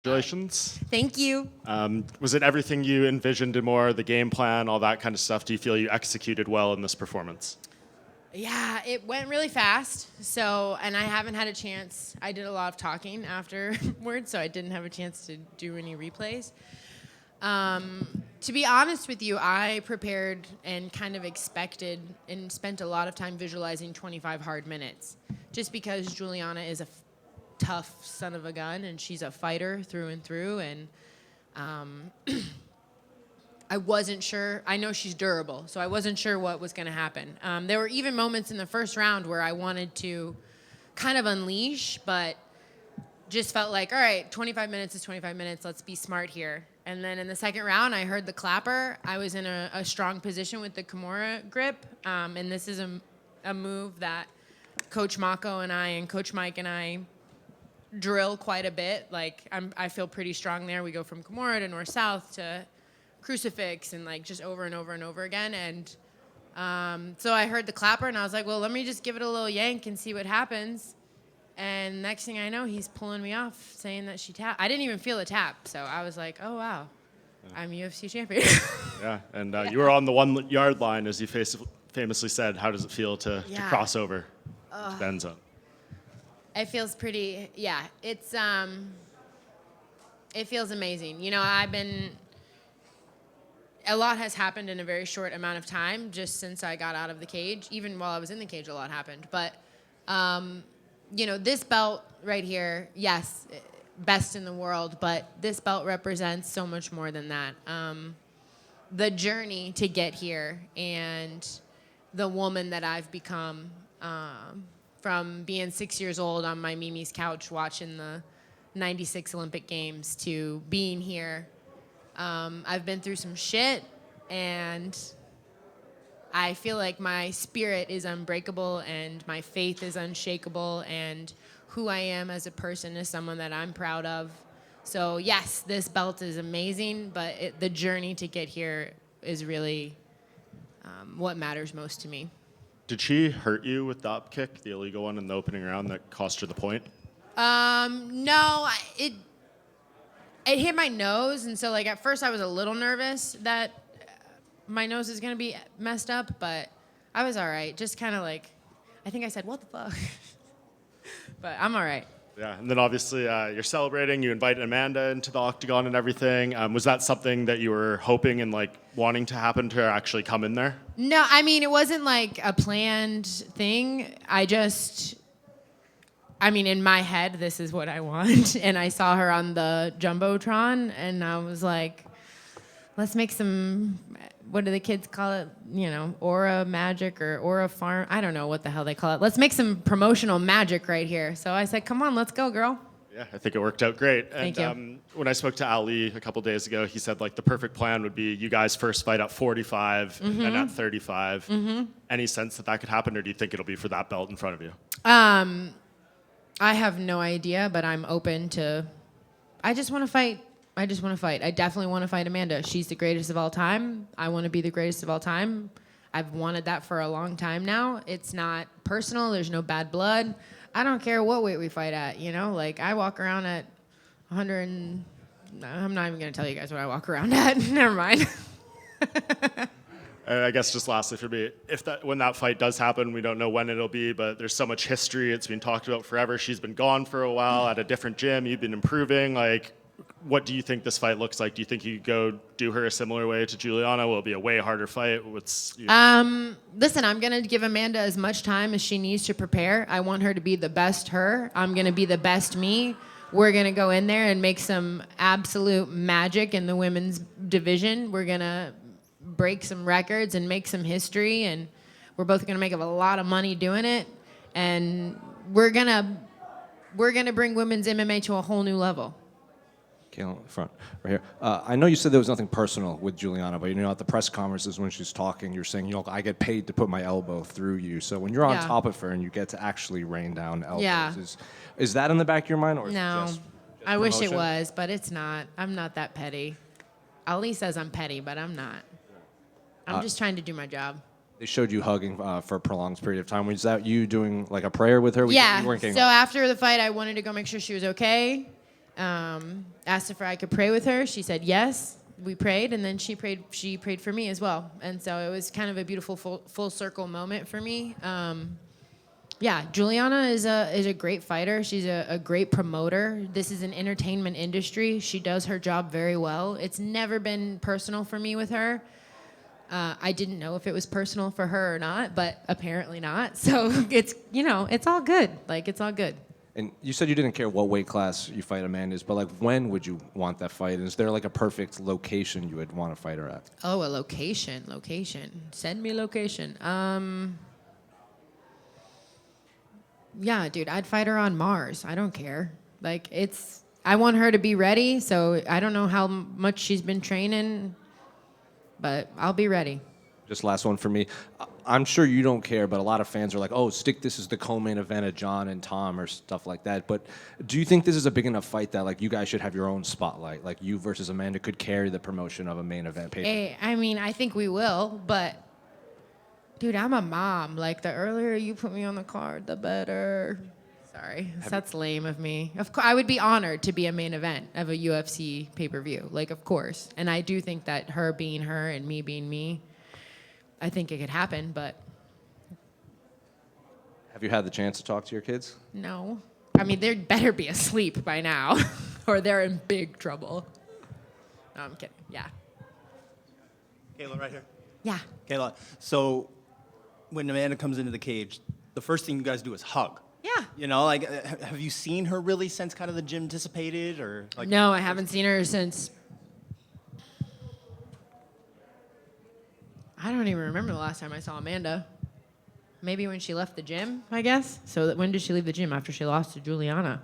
Congratulations. Thank you. Was it everything you envisioned and more, the game plan, all that kind of stuff? Do you feel you executed well in this performance? Yeah, it went really fast. And I haven't had a chance. I did a lot of talking afterwards, so I didn't have a chance to do any replays. To be honest with you, I prepared and kind of expected and spent a lot of time visualizing 25 hard minutes, just because Julianna is a tough son of a gun, and she's a fighter through and through, and I wasn't sure. I know she's durable, so I wasn't sure what was going to happen. There were even moments in the first round where I wanted to kind of unleash, but just felt like, all right, 25 minutes is 25 minutes. Let's be smart here. And then in the second round, I heard the clapper. I was in a strong position with the Kimura grip, and this is a move that Coach Mako and I and Coach Mike and I drill quite a bit. Like I feel pretty strong there. We go from Kimura to north-south to crucifix and like just over and over and over again. And so I heard the clapper and I was like, well, let me just give it a little yank and see what happens. And next thing I know, he's pulling me off saying that she tapped. I didn't even feel a tap. So I was like, oh, wow, I'm UFC champion. Yeah, and you were on the 1 yard line, as you famously said. How does it feel to cross over to the end zone? It feels pretty, it feels amazing. You know, a lot has happened in a very short amount of time just since I got out of the cage. Even while I was in the cage, a lot happened. But, you know, this belt right here, yes, best in the world, but this belt represents so much more than that. The journey to get here and the woman that I've become, from being 6 years old on my Mimi's couch watching the 96 Olympic Games to being here. I've been through some shit, and I feel like my spirit is unbreakable and my faith is unshakable, and who I am as a person is someone that I'm proud of. So yes, this belt is amazing, but the journey to get here is really what matters most to me. Did she hurt you with the up kick, the illegal one in the opening round that cost her the point? No, it hit my nose, and so like at first I was a little nervous that my nose is gonna be messed up, but I was all right. Just kind of like, I think I said, "What the fuck?" But I'm all right. Yeah, and then obviously you're celebrating. You invited Amanda into the octagon and everything. Was that something that you were hoping and like wanting to happen to actually come in there? No, I mean, it wasn't like a planned thing. In my head, this is what I want. And I saw her on the Jumbotron, and I was like, let's make some, what do the kids call it? You know, aura magic or aura farm. I don't know what the hell they call it. Let's make some promotional magic right here. So I said, come on, let's go, girl. Yeah, I think it worked out great. Thank you. When I spoke to Ali a couple days ago, he said like the perfect plan would be you guys first fight at 45 and at 35. Any sense that could happen, or do you think it'll be for that belt in front of you? I have no idea, but I'm open to. I just want to fight. I definitely want to fight Amanda. She's the greatest of all time. I want to be the greatest of all time. I've wanted that for a long time now. It's not personal. There's no bad blood. I don't care what weight we fight at, you know? Like, I walk around at 100 and... I'm not even going to tell you guys what I walk around at. Never mind. I guess just lastly for me, when that fight does happen, we don't know when it'll be, but there's so much history. It's been talked about forever. She's been gone for a while at a different gym. You've been improving. Like, what do you think this fight looks like? Do you think you could go do her a similar way to Julianna? Will it be a way harder fight? Listen, I'm going to give Amanda as much time as she needs to prepare. I want her to be the best her. I'm going to be the best me. We're going to go in there and make some absolute magic in the women's division. We're going to break some records and make some history, and we're both going to make a lot of money doing it. And we're going to bring women's MMA to a whole new level. Kayla, front, right here. I know you said there was nothing personal with Julianna, but you know, at the press conferences when she's talking, you're saying, you know, I get paid to put my elbow through you. So when you're on top of her and you get to actually rain down elbows, is that in the back of your mind, or no? Is it just I wish it promotion? was, but it's not. I'm not that petty. Ali says I'm petty, but I'm not. I'm just trying to do my job. They showed you hugging for a prolonged period of time. Was that you doing like a prayer with her? Yeah. You weren't getting So after the fight, I wanted to go make sure she was okay. Asked if I could pray with her. She said yes. We prayed, and then she prayed for me as well. And so it was kind of a beautiful full circle moment for me. Yeah, Julianna is a great fighter. She's a great promoter. This is an entertainment industry. She does her job very well. It's never been personal for me with her. I didn't know if it was personal for her or not, but apparently not. So it's all good. Like, it's all good. And you said you didn't care what weight class you fight Amanda's, but like when would you want that fight? Is there like a perfect location you would want to fight her at? Oh, a location. Send me location. Yeah, dude, I'd fight her on Mars. I don't care. Like, I want her to be ready, so I don't know how much she's been training, but I'll be ready. Just last one for me. I'm sure you don't care, but a lot of fans are like, oh, stick this is the co-main event of John and Tom or stuff like that. But do you think this is a big enough fight that like you guys should have your own spotlight? Like you versus Amanda could carry the promotion of a main event pay-per-view? Hey, I mean, I think we will, but dude, I'm a mom. Like, the earlier you put me on the card, the better. Sorry, that's lame of me. Of course, I would be honored to be a main event of a UFC pay-per-view. Like, of course. And I do think that her being her and me being me, I think it could happen, but Have you had the chance to talk to your kids? no. I mean, they better be asleep by now, or they're in big trouble. No, I'm kidding. Yeah. Kayla, right here. Yeah. Kayla, so when Amanda comes into the cage, the first thing you guys do is hug. Yeah. You know, like, have you seen her really since kind of the gym dissipated, or like? No, I haven't seen her since. I don't even remember the last time I saw Amanda. Maybe when she left the gym, I guess. So when did she leave the gym? After she lost to Julianna.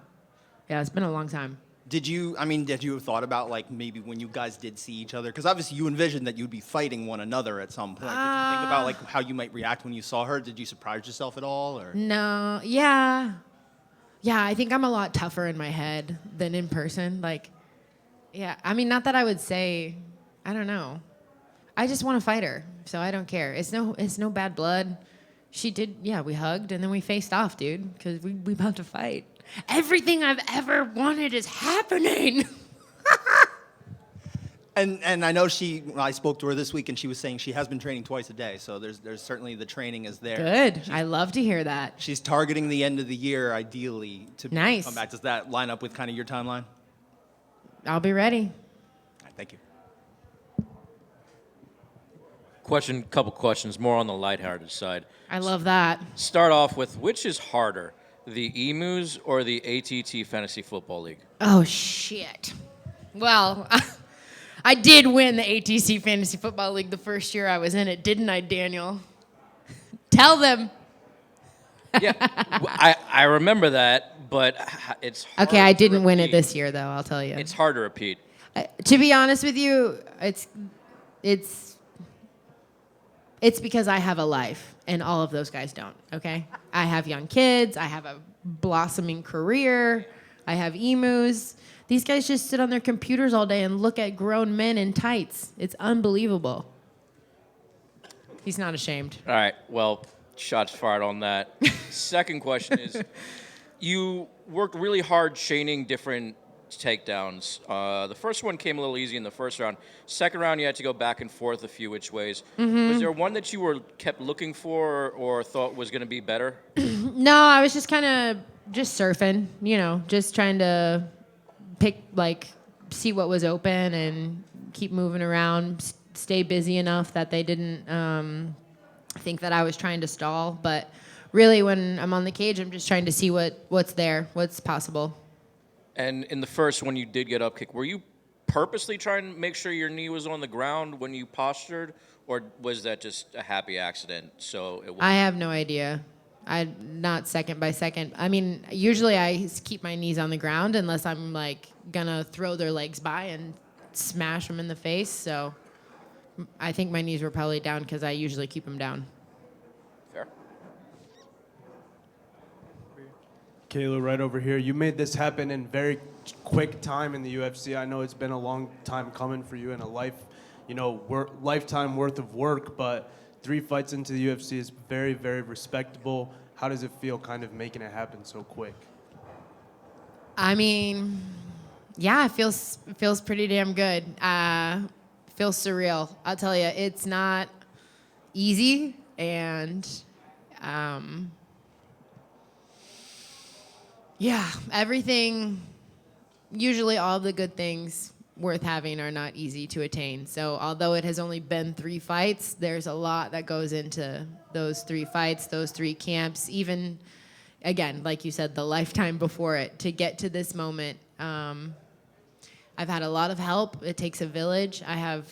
Yeah, it's been a long time. Did you have thought about, like, maybe when you guys did see each other? Because obviously you envisioned that you'd be fighting one another at some point. Did you think about, like, how you might react when you saw her? Did you surprise yourself at all? Or? No, yeah. Yeah, I think I'm a lot tougher in my head than in person. Like, yeah, I mean, not that I would say, I don't know. I just want to fight her, so I don't care. It's no bad blood. She did, yeah, we hugged, and then we faced off, dude, because we about to fight. Everything I've ever wanted is happening. And I know I spoke to her this week, and she was saying she has been training twice a day, so there's certainly the training is there. Good. I love to hear that. She's targeting the end of the year, ideally, to Nice. come back. Does that line up with kind of your timeline? I'll be ready. All right, thank you. Couple questions, more on the lighthearted side. I love that. Start off with, which is harder, the Emus or the ATT Fantasy Football League? Oh, shit. Well, I did win the ATC Fantasy Football League the first year I was in it, didn't I, Daniel? Tell them. Yeah, I remember that, but it's hard Okay, I to didn't win it repeat. this year, though, I'll tell you. It's hard to repeat. To be honest with you, it's because I have a life, and all of those guys don't, okay? I have young kids. I have a blossoming career. I have emus. These guys just sit on their computers all day and look at grown men in tights. It's unbelievable. He's not ashamed. All right, well, shots fired on that. Second question is, you worked really hard chaining different takedowns. The first one came a little easy in the first round. Second round, you had to go back and forth a few which ways. Mm-hmm. Was there one that you kept looking for or thought was going to be better? No, I was just kind of just surfing, just trying to see what was open and keep moving around, stay busy enough that they didn't think that I was trying to stall. But really, when I'm on the cage, I'm just trying to see what's there, what's possible. And in the first, when you did get up kick, were you purposely trying to make sure your knee was on the ground when you postured, or was that just a happy accident? I have no idea. Not second by second. I mean, usually I keep my knees on the ground unless I'm gonna throw their legs by and smash them in the face. So I think my knees were probably down because I usually keep them down. Fair. Kayla, right over here. You made this happen in very quick time in the UFC. I know it's been a long time coming for you and lifetime worth of work, but 3 fights into the UFC is very, very respectable. How does it feel kind of making it happen so quick? I mean, Yeah, it feels pretty damn good. Feels surreal. I'll tell you, it's not easy, and yeah, everything. Usually, all the good things worth having are not easy to attain. So, although it has only been 3 fights, there's a lot that goes into those 3 fights, those 3 camps. Even, again, like you said, the lifetime before it to get to this moment. I've had a lot of help. It takes a village. I have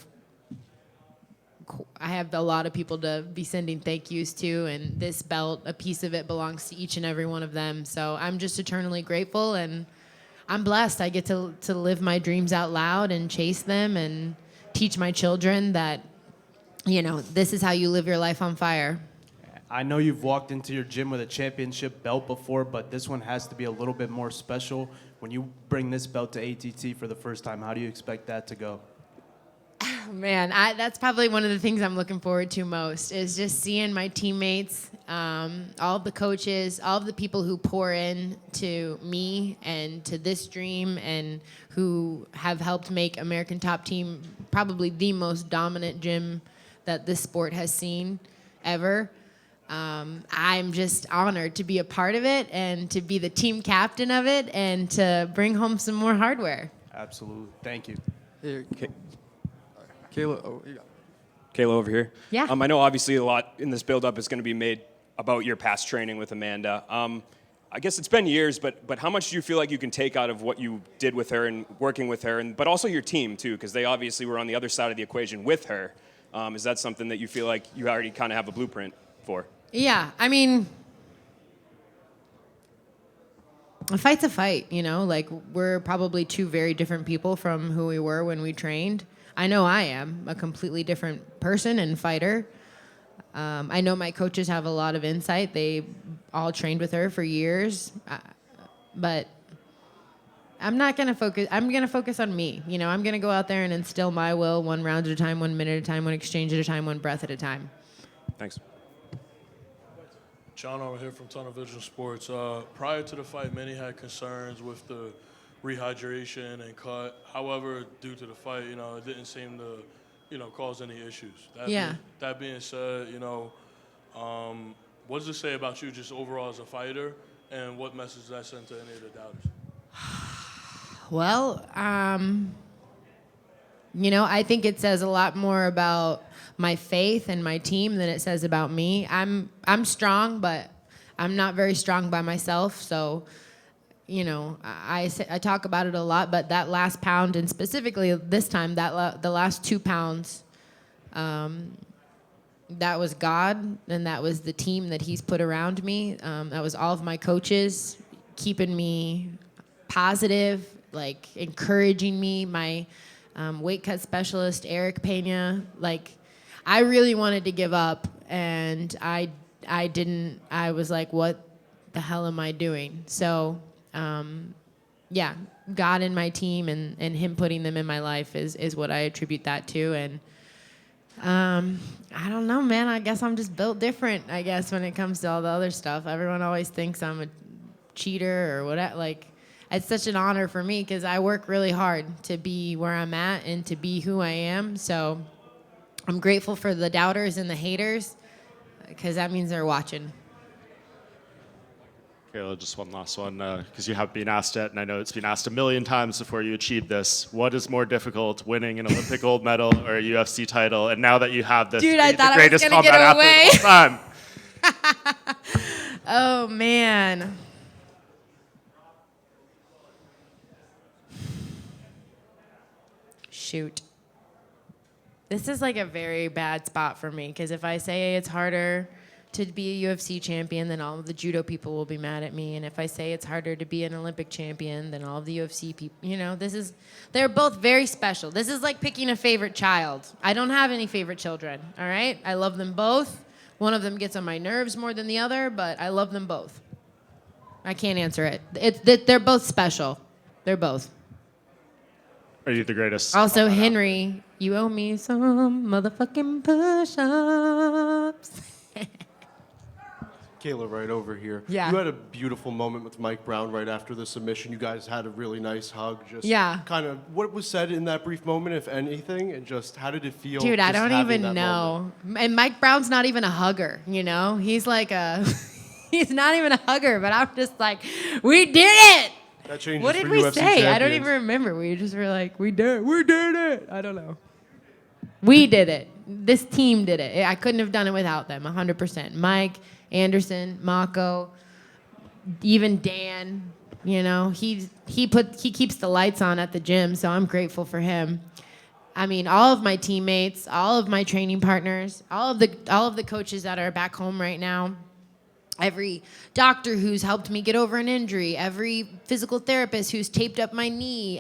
a lot of people to be sending thank yous to, and this belt, a piece of it belongs to each and every one of them. So I'm just eternally grateful, and I'm blessed. I get to live my dreams out loud and chase them and teach my children that, this is how you live your life on fire. I know you've walked into your gym with a championship belt before, but this one has to be a little bit more special. When you bring this belt to ATT for the first time, how do you expect that to go? Man, that's probably one of the things I'm looking forward to most is just seeing my teammates, all of the coaches, all of the people who pour in to me and to this dream and who have helped make American Top Team probably the most dominant gym that this sport has seen ever. I'm just honored to be a part of it and to be the team captain of it and to bring home some more hardware. Absolutely. Thank you. Here, Kayla, Kayla over here. Yeah. I know obviously a lot in this build-up is going to be made about your past training with Amanda. I guess it's been years, but how much do you feel like you can take out of what you did with her and working with her, but also your team too, because they obviously were on the other side of the equation with her. Is that something that you feel like you already kind of have a blueprint for? Yeah, I mean, a fight's a fight, Like, we're probably 2 very different people from who we were when we trained. I know I am a completely different person and fighter. I know my coaches have a lot of insight. They all trained with her for years. But I'm not going to focus. I'm going to focus on me. I'm going to go out there and instill my will 1 round at a time, 1 minute at a time, 1 exchange at a time, 1 breath at a time. Thanks. John over here from Tunnel Vision Sports. Prior to the fight, many had concerns with the rehydration and cut. However, due to the fight, it didn't seem to, cause any issues. That being said, what does it say about you just overall as a fighter, and what message does that send to any of the doubters? Well, I think it says a lot more about my faith and my team than it says about me. I'm strong, but I'm not very strong by myself. So, I talk about it a lot, but that last pound, and specifically this time, the last 2 pounds, that was God, and that was the team that He's put around me. That was all of my coaches keeping me positive, like encouraging me. My weight cut specialist, Eric Pena, I really wanted to give up, and I didn't. I was like, what the hell am I doing? So, God and my team and Him putting them in my life is what I attribute that to. And I don't know, man. I guess I'm just built different, I guess, when it comes to all the other stuff. Everyone always thinks I'm a cheater or whatever. It's such an honor for me because I work really hard to be where I'm at and to be who I am. So I'm grateful for the doubters and the haters because that means they're watching. Kayla, just one last one, because you have been asked it, and I know it's been asked a million times before you achieved this. What is more difficult, winning an Olympic gold medal or a UFC title? And now that you have this, Dude, I the thought I was greatest gonna combat get away. athlete of all time. Oh, man. Shoot. This is a very bad spot for me because if I say it's harder to be a UFC champion, then all of the judo people will be mad at me. And if I say it's harder to be an Olympic champion, then all of the UFC people, they're both very special. This is like picking a favorite child. I don't have any favorite children, all right? I love them both. One of them gets on my nerves more than the other, but I love them both. I can't answer it. They're both special. They're both. Are you the greatest? Also, Henry, you owe me some motherfucking push-ups. Kayla, right over here. Yeah. You had a beautiful moment with Mike Brown right after the submission. You guys had a really nice hug. Just Yeah. kind of what was said in that brief moment, if anything, and just how did it feel? Dude, I just don't having even that know. moment? And Mike Brown's not even a hugger, you know? He's like a, he's not even a hugger, but I'm just like, we did it! That changes What did for we UFC say? I don't champions. even remember. We just were like, we did it. I don't know. We did it. This team did it. I couldn't have done it without them, 100%. Mike, Anderson, Mako, even Dan, you know, he keeps the lights on at the gym, so I'm grateful for him. I mean, all of my teammates, all of my training partners, all of the coaches that are back home right now, every doctor who's helped me get over an injury, every physical therapist who's taped up my knee,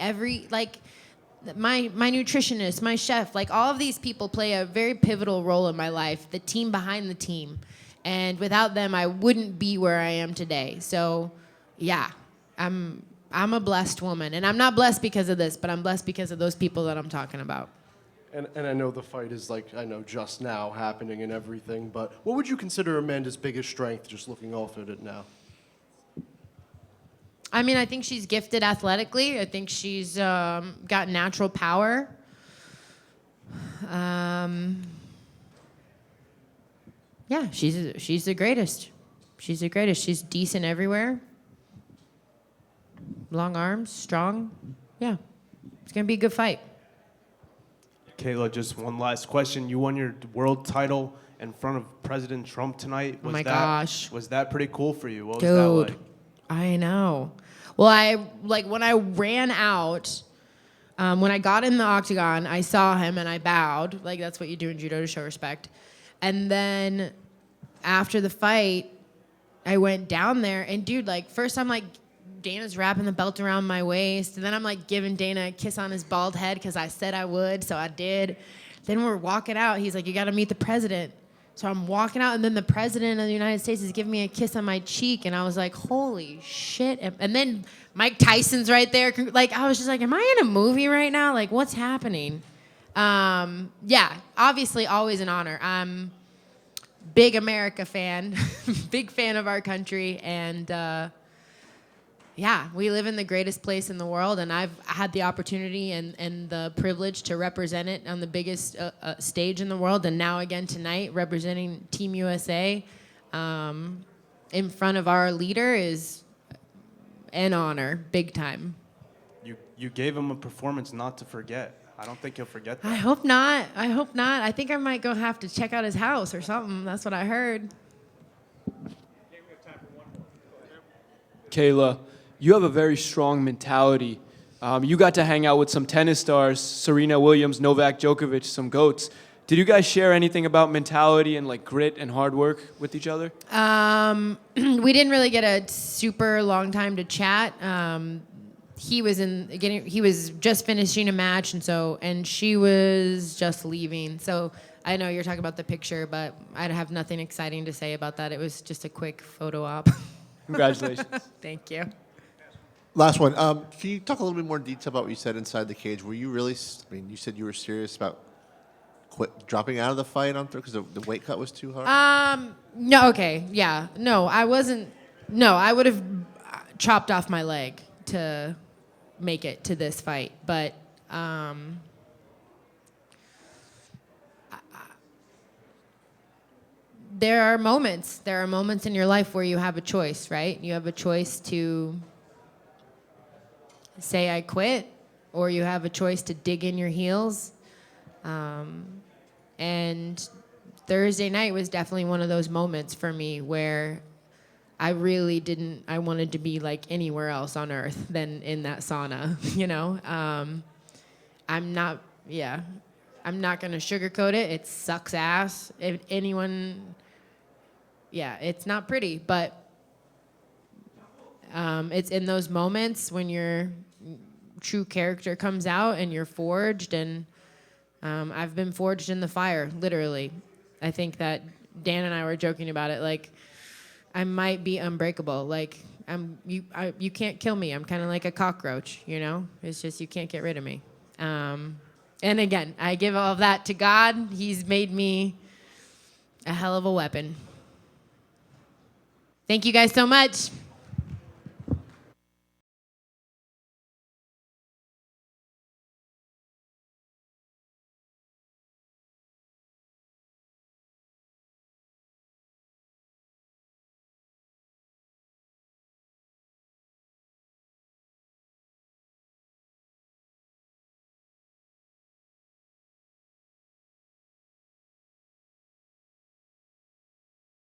my nutritionist, my chef, like all of these people play a very pivotal role in my life, the team behind the team. And without them, I wouldn't be where I am today. So, yeah, I'm a blessed woman. And I'm not blessed because of this, but I'm blessed because of those people that I'm talking about. And I know the fight is just now happening and everything, but what would you consider Amanda's biggest strength, just looking off at it now? I mean, I think she's gifted athletically. I think she's got natural power. Yeah, she's the greatest. She's the greatest. She's decent everywhere. Long arms, strong. Yeah, it's gonna be a good fight. Kayla, just one last question. You won your world title in front of President Trump tonight. Oh my gosh. Was that pretty cool for you? What was Dude, that like? I know. Well, when I ran out, when I got in the octagon, I saw him and I bowed. Like, that's what you do in judo to show respect. And then after the fight, I went down there and dude, like, first I'm like, Dana's wrapping the belt around my waist. And then I'm like giving Dana a kiss on his bald head because I said I would, so I did. Then we're walking out. He's like, you got to meet the president. So I'm walking out, and then the president of the United States is giving me a kiss on my cheek, and I was like, holy shit. And then Mike Tyson's right there. Like, I was just like, am I in a movie right now? Like, what's happening? Yeah, obviously always an honor. I'm big America fan, big fan of our country, and yeah, we live in the greatest place in the world, and I've had the opportunity and the privilege to represent it on the biggest stage in the world, and now again tonight, representing Team USA in front of our leader is an honor, big time. You gave him a performance not to forget. I don't think he'll forget that. I hope not. I hope not. I think I might go have to check out his house or something. That's what I heard. Kayla, you have a very strong mentality. You got to hang out with some tennis stars, Serena Williams, Novak Djokovic, some GOATs. Did you guys share anything about mentality and like grit and hard work with each other? We didn't really get a super long time to chat. He was just finishing a match, and she was just leaving. So I know you're talking about the picture, but I'd have nothing exciting to say about that. It was just a quick photo op. Congratulations. Thank you. Last one. Can you talk a little bit more in detail about what you said inside the cage? Were you really? I mean, you said you were serious about dropping out of the fight on because the weight cut was too hard. No. Okay. Yeah. No, I wasn't. No, I would have chopped off my leg to make it to this fight, but there are moments in your life where you have a choice, right? You have a choice to say I quit, or you have a choice to dig in your heels. And Thursday night was definitely one of those moments for me where I wanted to be like anywhere else on earth than in that sauna, you know? I'm not gonna sugarcoat it. It sucks ass. If anyone, it's not pretty, but it's in those moments when your true character comes out and you're forged, and I've been forged in the fire, literally. I think that Dan and I were joking about it, like, I might be unbreakable. Like, you can't kill me. I'm kind of like a cockroach, you know? It's just you can't get rid of me. And again, I give all of that to God. He's made me a hell of a weapon. Thank you guys so much.